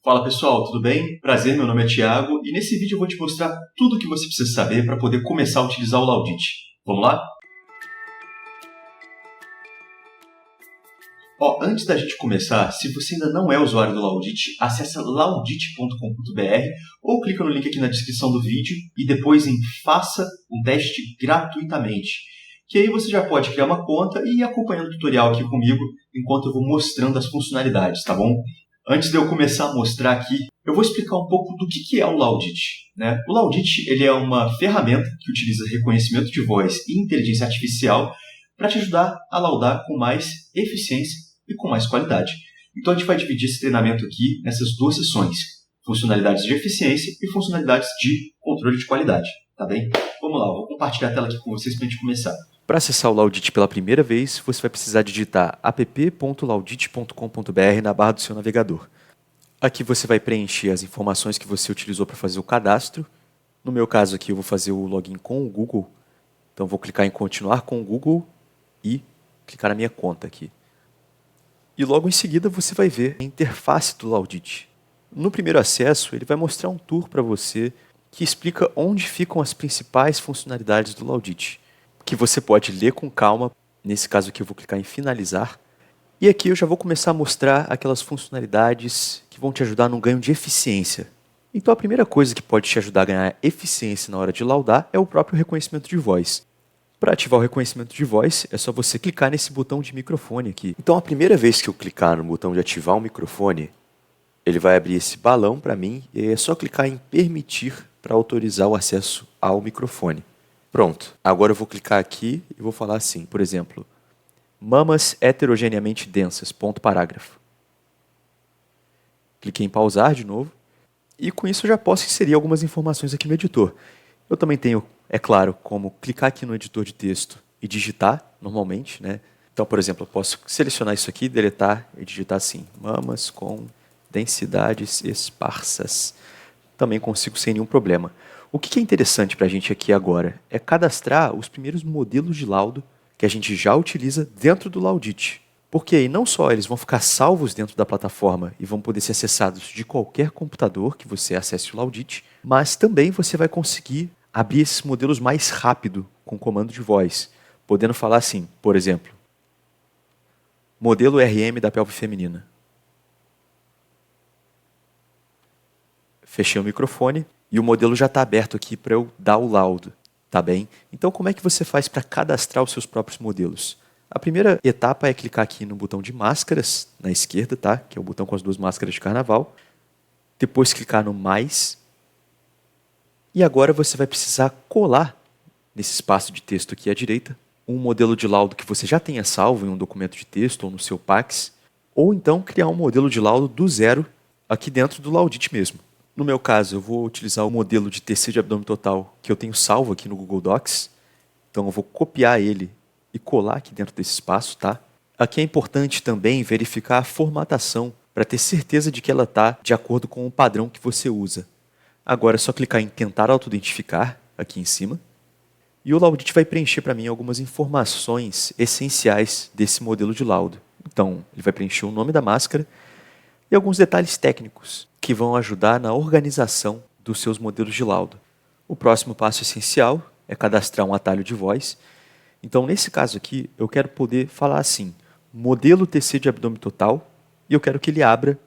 Fala pessoal, tudo bem? Prazer, meu nome é Thiago e nesse vídeo eu vou te mostrar tudo o que você precisa saber para poder começar a utilizar o Laudit. Vamos lá? Antes da gente começar, se você ainda não é usuário do Laudit, acesse laudit.com.br ou clica no link aqui na descrição do vídeo e depois em Faça um teste gratuitamente. Que aí você já pode criar uma conta e ir acompanhando o tutorial aqui comigo enquanto eu vou mostrando as funcionalidades, tá bom? Antes de eu começar a mostrar aqui, eu vou explicar um pouco do que é o Laudit, né? O Laudit ele é uma ferramenta que utiliza reconhecimento de voz e inteligência artificial para te ajudar a laudar com mais eficiência e com mais qualidade. Então a gente vai dividir esse treinamento aqui nessas duas sessões, funcionalidades de eficiência e funcionalidades de controle de qualidade, tá bem? Vamos lá, vou compartilhar a tela aqui com vocês para a gente começar. Para acessar o Laudit pela primeira vez, você vai precisar digitar app.laudit.com.br na barra do seu navegador. Aqui você vai preencher as informações que você utilizou para fazer o cadastro. No meu caso aqui eu vou fazer o login com o Google. Então vou clicar em continuar com o Google e clicar na minha conta aqui. E logo em seguida você vai ver a interface do Laudit. No primeiro acesso ele vai mostrar um tour para você que explica onde ficam as principais funcionalidades do Laudit, que você pode ler com calma. Nesse caso aqui eu vou clicar em finalizar. E aqui eu já vou começar a mostrar aquelas funcionalidades que vão te ajudar no ganho de eficiência. Então a primeira coisa que pode te ajudar a ganhar eficiência na hora de laudar é o próprio reconhecimento de voz. Para ativar o reconhecimento de voz, é só você clicar nesse botão de microfone aqui. Então a primeira vez que eu clicar no botão de ativar o microfone, ele vai abrir esse balão para mim e é só clicar em permitir para autorizar o acesso ao microfone. Pronto, agora eu vou clicar aqui e vou falar assim, por exemplo, mamas heterogeneamente densas, ponto parágrafo. Cliquei em pausar de novo e com isso eu já posso inserir algumas informações aqui no editor. Eu também tenho, é claro, como clicar aqui no editor de texto e digitar normalmente, né? Então, por exemplo, eu posso selecionar isso aqui, deletar e digitar assim, mamas com densidades esparsas. Também consigo sem nenhum problema. O que é interessante para a gente aqui agora é cadastrar os primeiros modelos de laudo que a gente já utiliza dentro do Laudit. Porque aí não só eles vão ficar salvos dentro da plataforma e vão poder ser acessados de qualquer computador que você acesse o Laudit, mas também você vai conseguir abrir esses modelos mais rápido com comando de voz, podendo falar assim, por exemplo, modelo RM da pelve feminina. Fechei o microfone e o modelo já está aberto aqui para eu dar o laudo, tá bem? Então como é que você faz para cadastrar os seus próprios modelos? A primeira etapa é clicar aqui no botão de máscaras, na esquerda, tá? Que é o botão com as duas máscaras de carnaval. Depois clicar no mais. E agora você vai precisar colar nesse espaço de texto aqui à direita um modelo de laudo que você já tenha salvo em um documento de texto ou no seu Pax, ou então criar um modelo de laudo do zero aqui dentro do Laudit mesmo. No meu caso, eu vou utilizar o modelo de TC de abdômen total que eu tenho salvo aqui no Google Docs. Então eu vou copiar ele e colar aqui dentro desse espaço, tá? Aqui é importante também verificar a formatação para ter certeza de que ela está de acordo com o padrão que você usa. Agora é só clicar em tentar autoidentificar aqui em cima. E o Laudit vai preencher para mim algumas informações essenciais desse modelo de laudo. Então, ele vai preencher o nome da máscara e alguns detalhes técnicos que vão ajudar na organização dos seus modelos de laudo. O próximo passo essencial é cadastrar um atalho de voz. Então, nesse caso aqui, eu quero poder falar assim, modelo TC de abdômen total, e eu quero que ele abra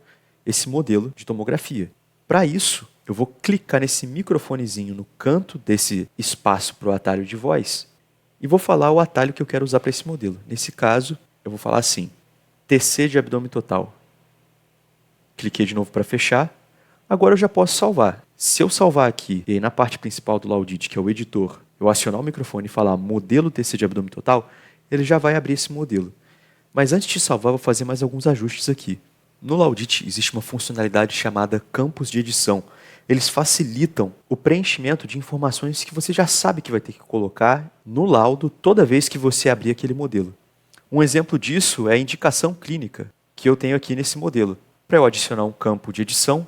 esse modelo de tomografia. Para isso, eu vou clicar nesse microfonezinho no canto desse espaço para o atalho de voz e vou falar o atalho que eu quero usar para esse modelo. Nesse caso, eu vou falar assim, TC de abdômen total. Cliquei de novo para fechar. Agora eu já posso salvar. Se eu salvar aqui, e aí na parte principal do Laudit, que é o editor, eu acionar o microfone e falar modelo TC de abdômen total, ele já vai abrir esse modelo. Mas antes de salvar, eu vou fazer mais alguns ajustes aqui. No Laudit existe uma funcionalidade chamada campos de edição. Eles facilitam o preenchimento de informações que você já sabe que vai ter que colocar no laudo toda vez que você abrir aquele modelo. Um exemplo disso é a indicação clínica que eu tenho aqui nesse modelo. Para eu adicionar um campo de edição,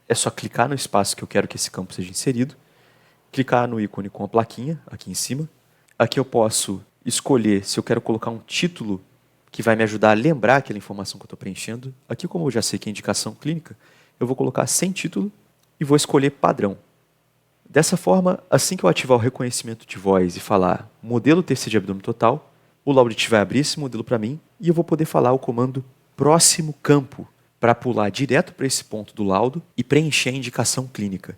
é só clicar no espaço que eu quero que esse campo seja inserido, clicar no ícone com a plaquinha aqui em cima. Aqui eu posso escolher se eu quero colocar um título que vai me ajudar a lembrar aquela informação que eu estou preenchendo. Aqui, como eu já sei que é indicação clínica, eu vou colocar sem título e vou escolher padrão. Dessa forma, assim que eu ativar o reconhecimento de voz e falar modelo TC de abdômen total, o Laudit vai abrir esse modelo para mim e eu vou poder falar o comando próximo campo para pular direto para esse ponto do laudo e preencher a indicação clínica.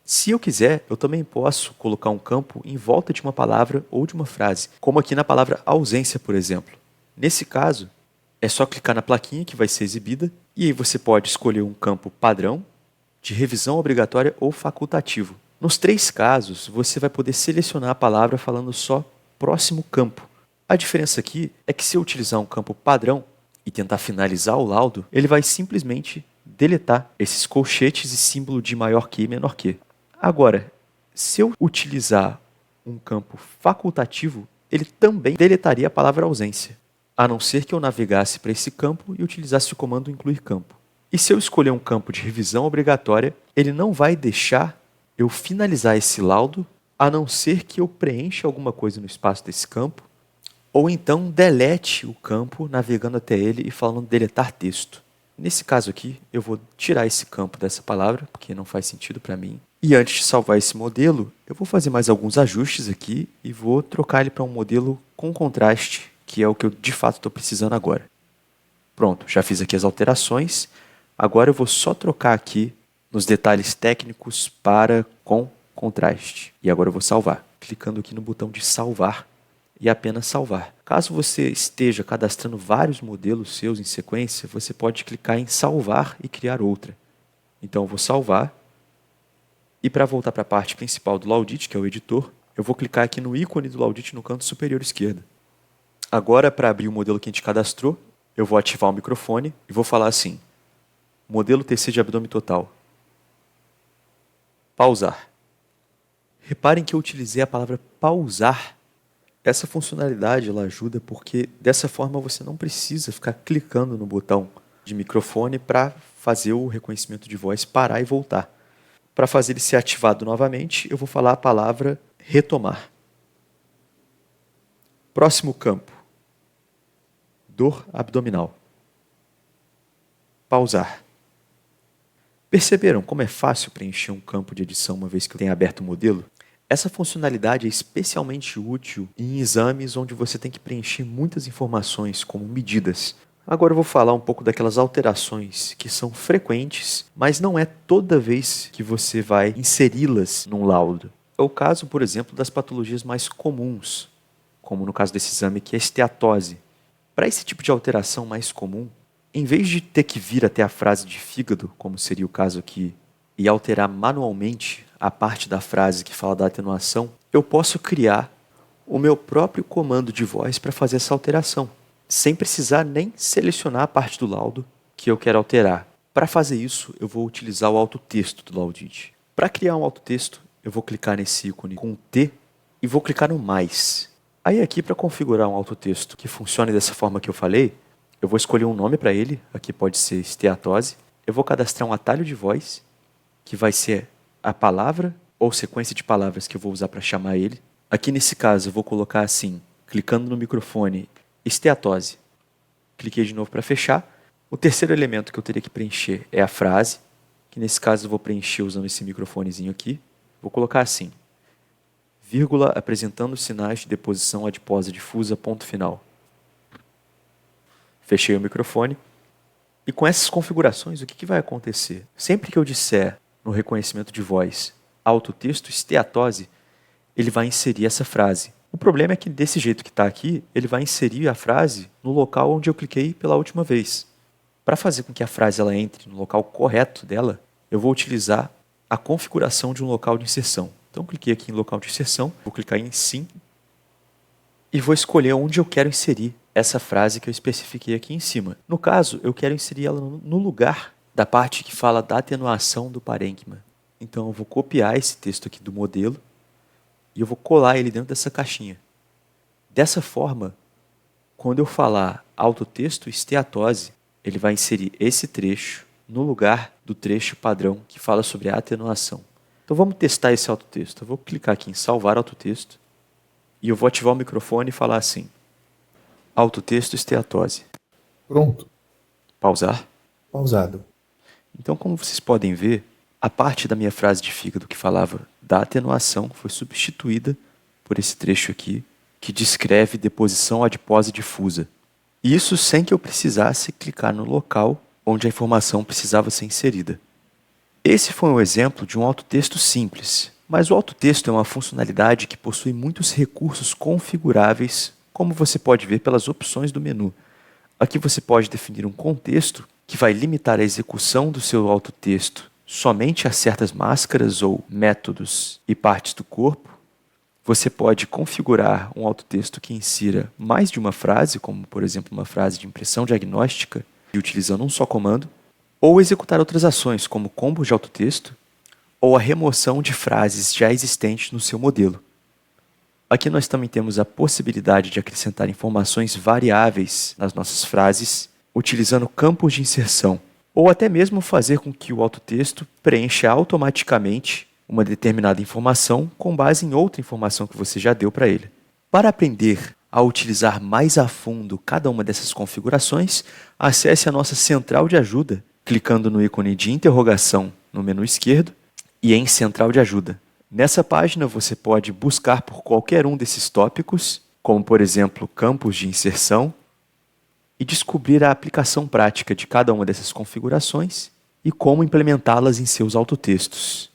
Se eu quiser, eu também posso colocar um campo em volta de uma palavra ou de uma frase, como aqui na palavra ausência, por exemplo. Nesse caso, é só clicar na plaquinha que vai ser exibida e aí você pode escolher um campo padrão, de revisão obrigatória ou facultativo. Nos 3 casos, você vai poder selecionar a palavra falando só próximo campo. A diferença aqui é que se eu utilizar um campo padrão e tentar finalizar o laudo, ele vai simplesmente deletar esses colchetes e símbolo de maior que e menor que. Agora, se eu utilizar um campo facultativo, ele também deletaria a palavra ausência, a não ser que eu navegasse para esse campo e utilizasse o comando incluir campo. E se eu escolher um campo de revisão obrigatória, ele não vai deixar eu finalizar esse laudo, a não ser que eu preencha alguma coisa no espaço desse campo, ou então delete o campo navegando até ele e falando deletar texto. Nesse caso aqui, eu vou tirar esse campo dessa palavra, porque não faz sentido para mim. E antes de salvar esse modelo, eu vou fazer mais alguns ajustes aqui e vou trocar ele para um modelo com contraste, que é o que eu de fato estou precisando agora. Pronto, já fiz aqui as alterações. Agora eu vou só trocar aqui nos detalhes técnicos para com contraste. E agora eu vou salvar. Clicando aqui no botão de salvar e apenas salvar. Caso você esteja cadastrando vários modelos seus em sequência, você pode clicar em salvar e criar outra. Então eu vou salvar. E para voltar para a parte principal do Laudit, que é o editor, eu vou clicar aqui no ícone do Laudit no canto superior esquerdo. Agora, para abrir o modelo que a gente cadastrou, eu vou ativar o microfone e vou falar assim: modelo TC de abdômen total. Pausar. Reparem que eu utilizei a palavra pausar. Essa funcionalidade ela ajuda porque dessa forma você não precisa ficar clicando no botão de microfone para fazer o reconhecimento de voz parar e voltar. Para fazer ele ser ativado novamente, eu vou falar a palavra retomar. Próximo campo. Dor abdominal. Pausar. Perceberam como é fácil preencher um campo de edição uma vez que eu tenho aberto o modelo? Essa funcionalidade é especialmente útil em exames onde você tem que preencher muitas informações, como medidas. Agora eu vou falar um pouco daquelas alterações que são frequentes, mas não é toda vez que você vai inseri-las num laudo. É o caso, por exemplo, das patologias mais comuns, como no caso desse exame que é a esteatose. Para esse tipo de alteração mais comum, em vez de ter que vir até a frase de fígado, como seria o caso aqui, e alterar manualmente a parte da frase que fala da atenuação, eu posso criar o meu próprio comando de voz para fazer essa alteração, sem precisar nem selecionar a parte do laudo que eu quero alterar. Para fazer isso, eu vou utilizar o autotexto do Laudit. Para criar um autotexto, eu vou clicar nesse ícone com T e vou clicar no mais. Aí aqui, para configurar um autotexto que funcione dessa forma que eu falei, eu vou escolher um nome para ele, aqui pode ser esteatose. Eu vou cadastrar um atalho de voz, que vai ser a palavra ou sequência de palavras que eu vou usar para chamar ele. Aqui nesse caso eu vou colocar assim, clicando no microfone, esteatose. Cliquei de novo para fechar. O terceiro elemento que eu teria que preencher é a frase, que nesse caso eu vou preencher usando esse microfonezinho aqui. Vou colocar assim, vírgula apresentando sinais de deposição adiposa difusa, ponto final. Fechei o microfone. E com essas configurações, o que vai acontecer? Sempre que eu disser no reconhecimento de voz autotexto esteatose, ele vai inserir essa frase. O problema é que desse jeito que está aqui, ele vai inserir a frase no local onde eu cliquei pela última vez. Para fazer com que a frase ela entre no local correto dela, eu vou utilizar a configuração de um local de inserção. Então, cliquei aqui em local de inserção, vou clicar em sim e vou escolher onde eu quero inserir essa frase que eu especifiquei aqui em cima. No caso, eu quero inserir ela no lugar da parte que fala da atenuação do parênquima. Então, eu vou copiar esse texto aqui do modelo e eu vou colar ele dentro dessa caixinha. Dessa forma, quando eu falar autotexto esteatose, ele vai inserir esse trecho no lugar do trecho padrão que fala sobre a atenuação. Então, vamos testar esse autotexto. Eu vou clicar aqui em salvar autotexto e eu vou ativar o microfone e falar assim, autotexto esteatose. Pronto. Pausar. Pausado. Então, como vocês podem ver, a parte da minha frase de fígado que falava da atenuação foi substituída por esse trecho aqui, que descreve deposição adipose difusa. Isso sem que eu precisasse clicar no local onde a informação precisava ser inserida. Esse foi um exemplo de um autotexto simples, mas o autotexto é uma funcionalidade que possui muitos recursos configuráveis, como você pode ver pelas opções do menu. Aqui você pode definir um contexto que vai limitar a execução do seu autotexto somente a certas máscaras ou métodos e partes do corpo. Você pode configurar um autotexto que insira mais de uma frase, como por exemplo uma frase de impressão diagnóstica, e utilizando um só comando, ou executar outras ações, como combos de autotexto, ou a remoção de frases já existentes no seu modelo. Aqui nós também temos a possibilidade de acrescentar informações variáveis nas nossas frases, utilizando campos de inserção, ou até mesmo fazer com que o autotexto preencha automaticamente uma determinada informação com base em outra informação que você já deu para ele. Para aprender a utilizar mais a fundo cada uma dessas configurações, acesse a nossa central de ajuda, clicando no ícone de interrogação no menu esquerdo e em Central de Ajuda. Nessa página você pode buscar por qualquer um desses tópicos, como por exemplo campos de inserção, e descobrir a aplicação prática de cada uma dessas configurações e como implementá-las em seus autotextos.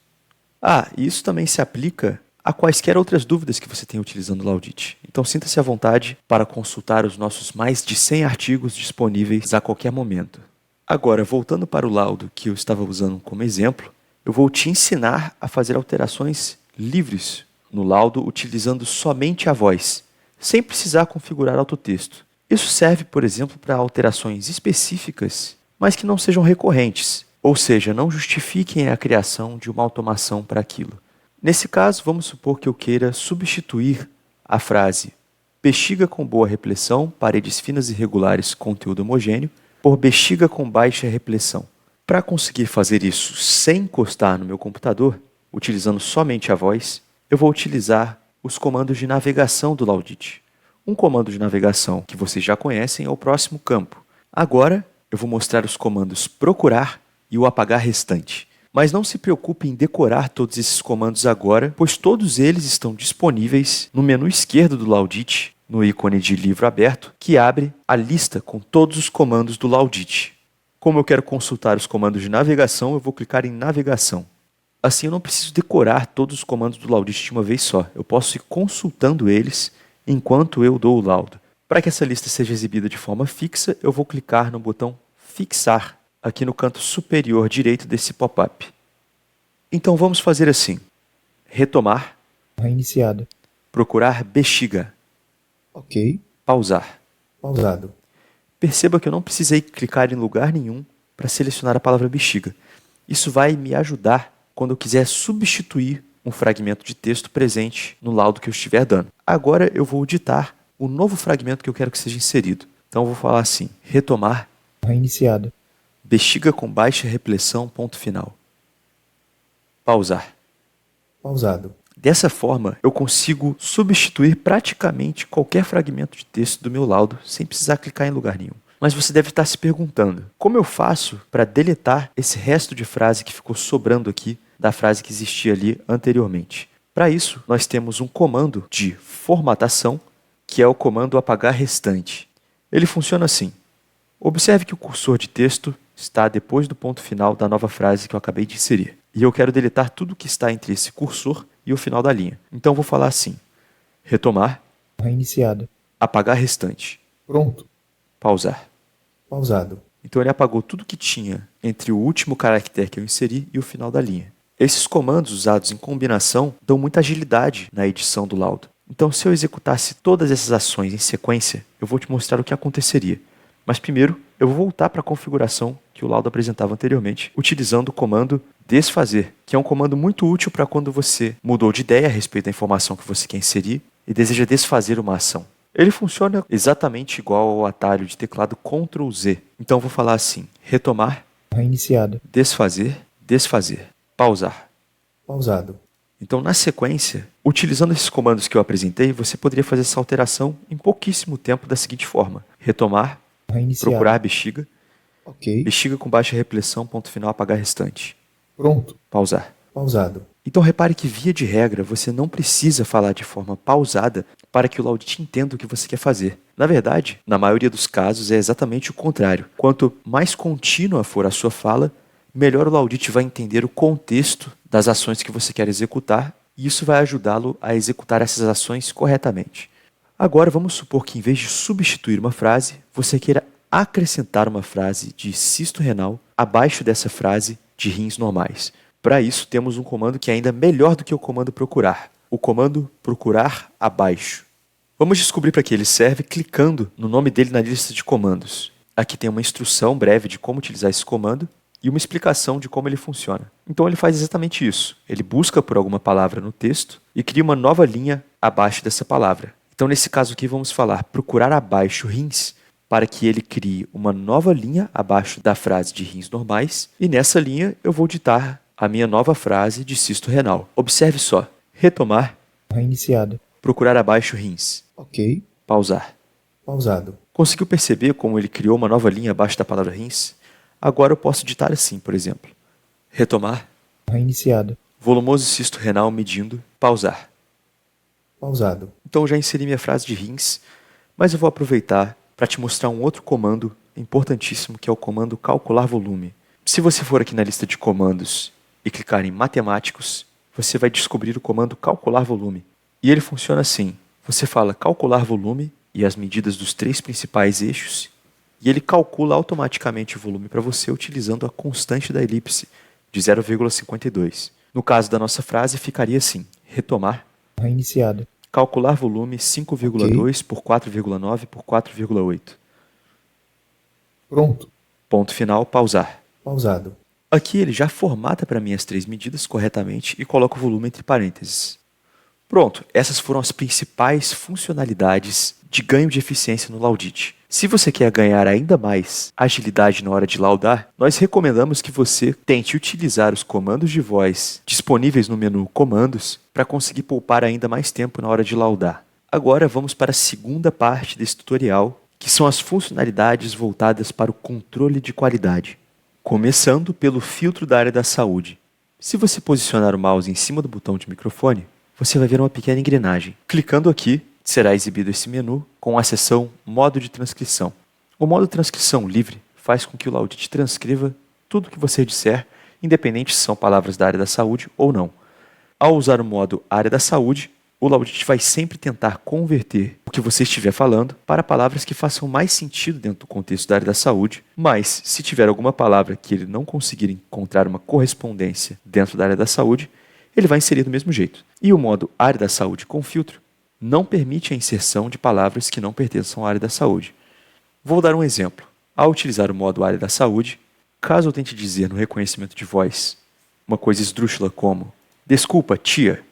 E isso também se aplica a quaisquer outras dúvidas que você tenha utilizando o Laudit. Então sinta-se à vontade para consultar os nossos mais de 100 artigos disponíveis a qualquer momento. Agora, voltando para o laudo que eu estava usando como exemplo, eu vou te ensinar a fazer alterações livres no laudo utilizando somente a voz, sem precisar configurar autotexto. Isso serve, por exemplo, para alterações específicas, mas que não sejam recorrentes, ou seja, não justifiquem a criação de uma automação para aquilo. Nesse caso, vamos supor que eu queira substituir a frase bexiga com boa repressão, paredes finas e regulares, conteúdo homogêneo, por bexiga com baixa repressão. Para conseguir fazer isso sem encostar no meu computador, utilizando somente a voz, eu vou utilizar os comandos de navegação do Laudit. Um comando de navegação que vocês já conhecem é o próximo campo. Agora, eu vou mostrar os comandos procurar e o apagar restante. Mas não se preocupe em decorar todos esses comandos agora, pois todos eles estão disponíveis no menu esquerdo do Laudit, no ícone de livro aberto, que abre a lista com todos os comandos do Laudit. Como eu quero consultar os comandos de navegação, eu vou clicar em navegação. Assim eu não preciso decorar todos os comandos do Laudit de uma vez só. Eu posso ir consultando eles enquanto eu dou o laudo. Para que essa lista seja exibida de forma fixa, eu vou clicar no botão fixar aqui no canto superior direito desse pop-up. Então vamos fazer assim. Retomar. Reiniciado. Procurar bexiga. Ok. Pausar. Pausado. Perceba que eu não precisei clicar em lugar nenhum para selecionar a palavra bexiga. Isso vai me ajudar quando eu quiser substituir um fragmento de texto presente no laudo que eu estiver dando. Agora eu vou ditar o novo fragmento que eu quero que seja inserido. Então eu vou falar assim, retomar. Reiniciado. Bexiga com baixa repressão, ponto final. Pausar. Pausado. Dessa forma, eu consigo substituir praticamente qualquer fragmento de texto do meu laudo sem precisar clicar em lugar nenhum. Mas você deve estar se perguntando, como eu faço para deletar esse resto de frase que ficou sobrando aqui da frase que existia ali anteriormente? Para isso, nós temos um comando de formatação, que é o comando apagar restante. Ele funciona assim. Observe que o cursor de texto está depois do ponto final da nova frase que eu acabei de inserir. E eu quero deletar tudo que está entre esse cursor e o final da linha. Então vou falar assim, retomar, Reiniciado. apagar restante, Pronto. pausar. Pausado. Então ele apagou tudo que tinha entre o último caractere que eu inseri e o final da linha. Esses comandos usados em combinação dão muita agilidade na edição do laudo. Então se eu executasse todas essas ações em sequência, eu vou te mostrar o que aconteceria. Mas primeiro, eu vou voltar para a configuração que o laudo apresentava anteriormente, utilizando o comando desfazer, que é um comando muito útil para quando você mudou de ideia a respeito da informação que você quer inserir e deseja desfazer uma ação. Ele funciona exatamente igual ao atalho de teclado Ctrl Z. Então eu vou falar assim, retomar, Reiniciado. desfazer, desfazer, pausar. Pausado. Então na sequência, utilizando esses comandos que eu apresentei, você poderia fazer essa alteração em pouquíssimo tempo da seguinte forma, retomar, Reiniciado. procurar bexiga, Ok. Bexiga com baixa repressão, ponto final, apagar restante. Pronto. Pausar. Pausado. Então repare que, via de regra, você não precisa falar de forma pausada para que o Laudit entenda o que você quer fazer. Na verdade, na maioria dos casos, é exatamente o contrário. Quanto mais contínua for a sua fala, melhor o Laudit vai entender o contexto das ações que você quer executar, e isso vai ajudá-lo a executar essas ações corretamente. Agora, vamos supor que, em vez de substituir uma frase, você queira acrescentar uma frase de cisto renal abaixo dessa frase de rins normais. Para isso, temos um comando que é ainda melhor do que o comando procurar. O comando procurar abaixo. Vamos descobrir para que ele serve clicando no nome dele na lista de comandos. Aqui tem uma instrução breve de como utilizar esse comando e uma explicação de como ele funciona. Então ele faz exatamente isso. Ele busca por alguma palavra no texto e cria uma nova linha abaixo dessa palavra. Então nesse caso aqui vamos falar procurar abaixo rins para que ele crie uma nova linha abaixo da frase de rins normais e nessa linha eu vou ditar a minha nova frase de cisto renal. Observe só. Retomar. Reiniciado. Procurar abaixo rins. Ok. Pausar. Pausado. Conseguiu perceber como ele criou uma nova linha abaixo da palavra rins? Agora eu posso ditar assim, por exemplo. Retomar. Reiniciado. Volumoso cisto renal medindo. Pausar. Pausado. Então eu já inseri minha frase de rins, mas eu vou aproveitar para te mostrar um outro comando importantíssimo, que é o comando calcular volume. Se você for aqui na lista de comandos e clicar em matemáticos, você vai descobrir o comando calcular volume. E ele funciona assim. Você fala calcular volume e as medidas dos 3 principais eixos, e ele calcula automaticamente o volume para você utilizando a constante da elipse, de 0,52. No caso da nossa frase, ficaria assim. Retomar. Reiniciado. Calcular volume 5,2 por 4,9 por 4,8. Pronto. Ponto final, pausar. Pausado. Aqui ele já formata para mim as 3 medidas corretamente e coloca o volume entre parênteses. Pronto, essas foram as principais funcionalidades de ganho de eficiência no Laudit. Se você quer ganhar ainda mais agilidade na hora de laudar, nós recomendamos que você tente utilizar os comandos de voz disponíveis no menu Comandos para conseguir poupar ainda mais tempo na hora de laudar. Agora vamos para a segunda parte desse tutorial, que são as funcionalidades voltadas para o controle de qualidade. Começando pelo filtro da área da saúde. Se você posicionar o mouse em cima do botão de microfone, você vai ver uma pequena engrenagem. Clicando aqui, será exibido esse menu com a seção Modo de Transcrição. O modo transcrição livre faz com que o Laudit transcreva tudo o que você disser, independente se são palavras da área da saúde ou não. Ao usar o modo área da saúde, o Laudit vai sempre tentar converter o que você estiver falando para palavras que façam mais sentido dentro do contexto da área da saúde, mas se tiver alguma palavra que ele não conseguir encontrar uma correspondência dentro da área da saúde, ele vai inserir do mesmo jeito. E o modo área da saúde com filtro não permite a inserção de palavras que não pertençam à área da saúde. Vou dar um exemplo. Ao utilizar o modo área da saúde, caso eu tente dizer no reconhecimento de voz uma coisa esdrúxula como desculpa, tia,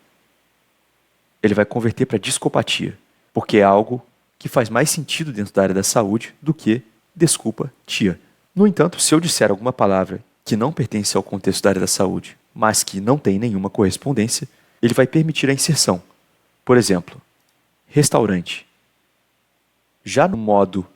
ele vai converter para desculpatia, porque é algo que faz mais sentido dentro da área da saúde do que desculpa, tia. No entanto, se eu disser alguma palavra que não pertence ao contexto da área da saúde, mas que não tem nenhuma correspondência, ele vai permitir a inserção. Por exemplo, restaurante. Já no modo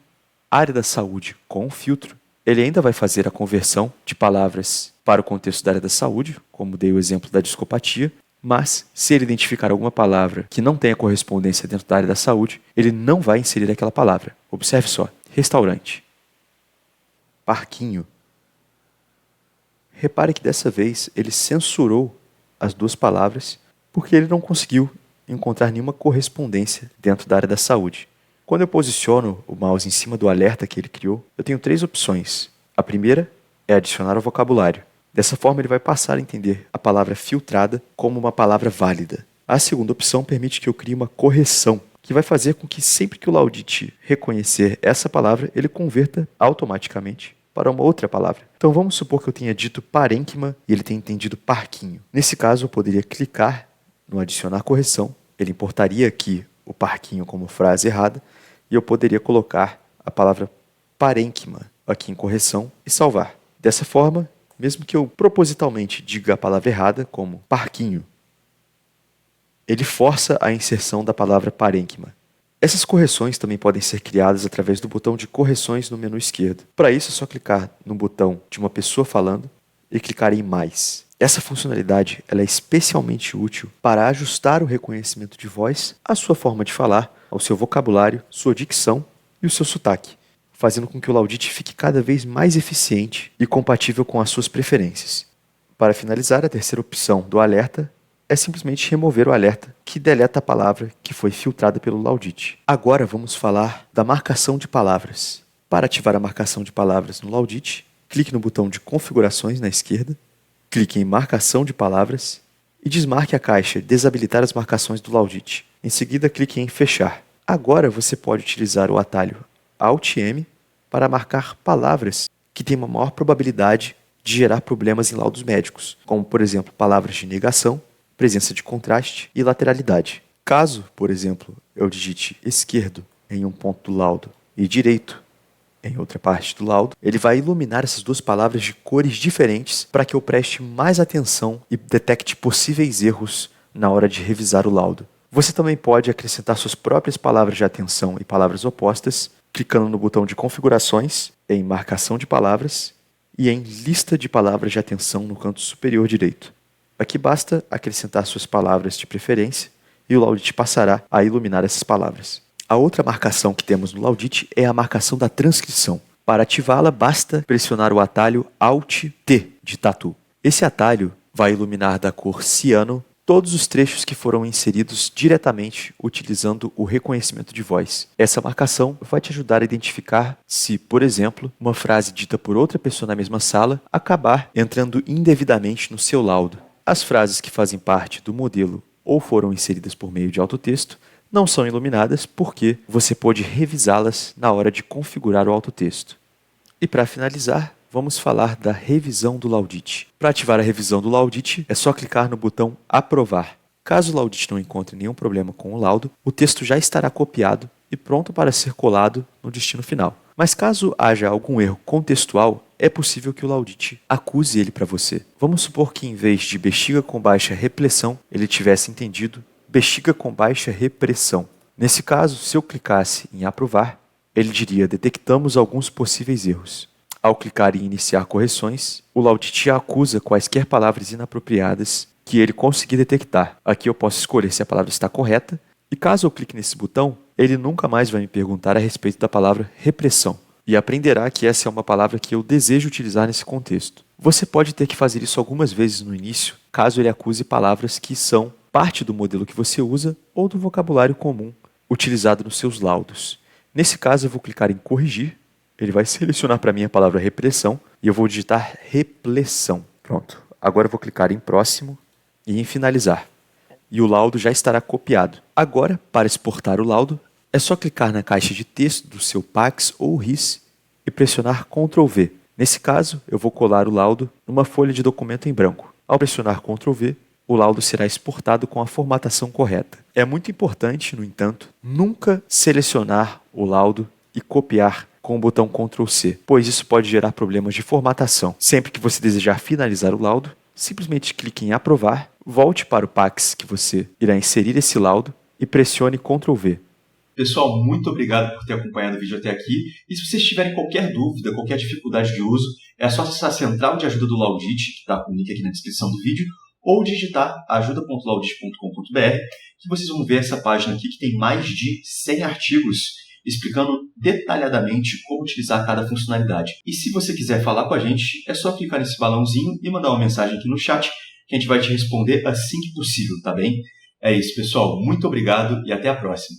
área da saúde com filtro, ele ainda vai fazer a conversão de palavras para o contexto da área da saúde, como dei o exemplo da discopatia, mas se ele identificar alguma palavra que não tenha correspondência dentro da área da saúde, ele não vai inserir aquela palavra. Observe só. Restaurante. Parquinho. Repare que dessa vez ele censurou as 2 palavras porque ele não conseguiu encontrar nenhuma correspondência dentro da área da saúde. Quando eu posiciono o mouse em cima do alerta que ele criou, eu tenho 3 opções. A primeira é adicionar ao vocabulário. Dessa forma ele vai passar a entender a palavra filtrada como uma palavra válida. A segunda opção permite que eu crie uma correção, que vai fazer com que sempre que o Laudit reconhecer essa palavra, ele converta automaticamente para uma outra palavra. Então vamos supor que eu tenha dito parênquima e ele tenha entendido parquinho. Nesse caso eu poderia clicar no adicionar correção, ele importaria aqui o parquinho como frase errada e eu poderia colocar a palavra parênquima aqui em correção e salvar. Dessa forma, mesmo que eu propositalmente diga a palavra errada, como parquinho, ele força a inserção da palavra parênquima. Essas correções também podem ser criadas através do botão de correções no menu esquerdo. Para isso é só clicar no botão de uma pessoa falando e clicar em mais. Essa funcionalidade ela é especialmente útil para ajustar o reconhecimento de voz à sua forma de falar, ao seu vocabulário, sua dicção e o seu sotaque, fazendo com que o Laudite fique cada vez mais eficiente e compatível com as suas preferências. Para finalizar, a terceira opção do alerta é simplesmente remover o alerta que deleta a palavra que foi filtrada pelo Laudite. Agora vamos falar da marcação de palavras. Para ativar a marcação de palavras no Laudite, clique no botão de configurações na esquerda, clique em marcação de palavras e desmarque a caixa desabilitar as marcações do Laudite. Em seguida, clique em fechar. Agora você pode utilizar o atalho Alt+M para marcar palavras que têm uma maior probabilidade de gerar problemas em laudos médicos, como, por exemplo, palavras de negação, presença de contraste e lateralidade. Caso, por exemplo, eu digite esquerdo em um ponto do laudo e direito em outra parte do laudo, ele vai iluminar essas duas palavras de cores diferentes para que eu preste mais atenção e detecte possíveis erros na hora de revisar o laudo. Você também pode acrescentar suas próprias palavras de atenção e palavras opostas, clicando no botão de configurações, em marcação de palavras e em lista de palavras de atenção no canto superior direito. Aqui basta acrescentar suas palavras de preferência e o Laudite passará a iluminar essas palavras. A outra marcação que temos no Laudite é a marcação da transcrição. Para ativá-la, basta pressionar o atalho Alt+T de Tatu. Esse atalho vai iluminar da cor ciano todos os trechos que foram inseridos diretamente utilizando o reconhecimento de voz. Essa marcação vai te ajudar a identificar se, por exemplo, uma frase dita por outra pessoa na mesma sala acabar entrando indevidamente no seu laudo. As frases que fazem parte do modelo ou foram inseridas por meio de autotexto não são iluminadas porque você pode revisá-las na hora de configurar o autotexto. E para finalizar, vamos falar da revisão do Laudite. Para ativar a revisão do Laudite, é só clicar no botão Aprovar. Caso o Laudite não encontre nenhum problema com o laudo, o texto já estará copiado e pronto para ser colado no destino final. Mas caso haja algum erro contextual, é possível que o Laudite acuse ele para você. Vamos supor que em vez de bexiga com baixa repressão, ele tivesse entendido bexiga com baixa repressão. Nesse caso, se eu clicasse em aprovar, ele diria detectamos alguns possíveis erros. Ao clicar em iniciar correções, o Laudite acusa quaisquer palavras inapropriadas que ele conseguir detectar. Aqui eu posso escolher se a palavra está correta e caso eu clique nesse botão, ele nunca mais vai me perguntar a respeito da palavra repressão e aprenderá que essa é uma palavra que eu desejo utilizar nesse contexto. Você pode ter que fazer isso algumas vezes no início, caso ele acuse palavras que são parte do modelo que você usa ou do vocabulário comum utilizado nos seus laudos. Nesse caso, eu vou clicar em corrigir, ele vai selecionar para mim a palavra repressão e eu vou digitar repressão. Pronto. Agora eu vou clicar em próximo e em finalizar. E o laudo já estará copiado. Agora, para exportar o laudo, é só clicar na caixa de texto do seu Pax ou RIS e pressionar Ctrl V. Nesse caso, eu vou colar o laudo numa folha de documento em branco. Ao pressionar Ctrl V, o laudo será exportado com a formatação correta. É muito importante, no entanto, nunca selecionar o laudo e copiar com o botão Ctrl C, pois isso pode gerar problemas de formatação. Sempre que você desejar finalizar o laudo, simplesmente clique em aprovar, volte para o Pax que você irá inserir esse laudo e pressione Ctrl V. Pessoal, muito obrigado por ter acompanhado o vídeo até aqui. E se vocês tiverem qualquer dúvida, qualquer dificuldade de uso, é só acessar a central de ajuda do Laudite, que está com o link aqui na descrição do vídeo, ou digitar ajuda.laudite.com.br, que vocês vão ver essa página aqui que tem mais de 100 artigos explicando detalhadamente como utilizar cada funcionalidade. E se você quiser falar com a gente, é só clicar nesse balãozinho e mandar uma mensagem aqui no chat, que a gente vai te responder assim que possível, tá bem? É isso, pessoal. Muito obrigado e até a próxima.